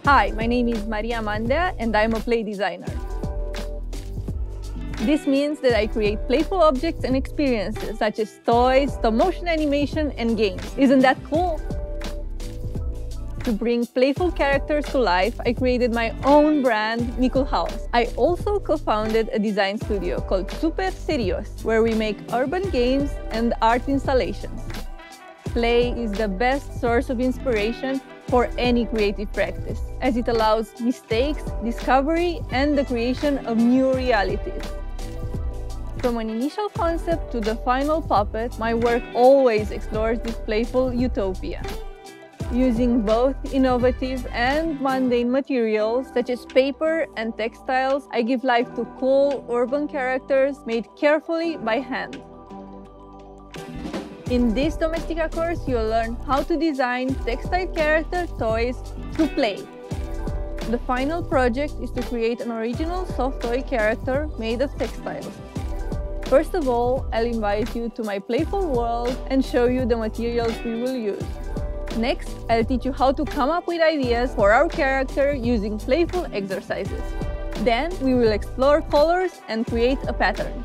Hi, my name is Maria Mandea and I'm a play designer. This means that I create playful objects and experiences such as toys, stop-motion animation, and games. Isn't that cool? To bring playful characters to life, I created my own brand, Micul HAOS. I also co-founded a design studio called Super Serios, where we make urban games and art installations. Play is the best source of inspiration for any creative practice, as it allows mistakes, discovery, and the creation of new realities. From an initial concept to the final puppet, my work always explores this playful utopia. Using both innovative and mundane materials, such as paper and textiles, I give life to cool urban characters made carefully by hand. In this Domestika course, you'll learn how to design textile character toys through play. The final project is to create an original soft toy character made of textiles. First of all, I'll invite you to my playful world and show you the materials we will use. Next, I'll teach you how to come up with ideas for our character using playful exercises. Then, we will explore colors and create a pattern.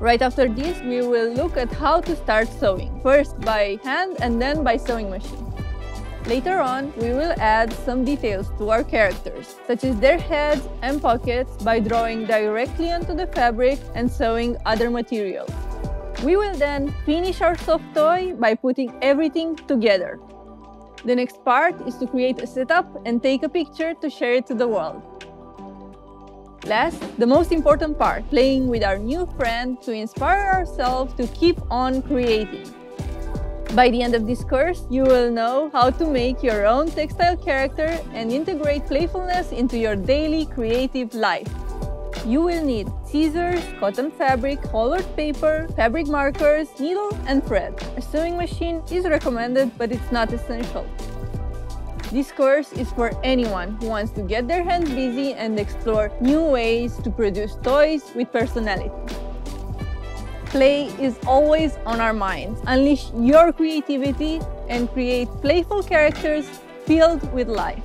Right after this, we will look at how to start sewing, first by hand and then by sewing machine. Later on, we will add some details to our characters, such as their heads and pockets, by drawing directly onto the fabric and sewing other materials. We will then finish our soft toy by putting everything together. The next part is to create a setup and take a picture to share it to the world. Last, the most important part, playing with our new friend to inspire ourselves to keep on creating. By the end of this course, you will know how to make your own textile character and integrate playfulness into your daily creative life. You will need scissors, cotton fabric, colored paper, fabric markers, needle, and thread. A sewing machine is recommended, but it's not essential. This course is for anyone who wants to get their hands busy and explore new ways to produce toys with personality. Play is always on our minds. Unleash your creativity and create playful characters filled with life.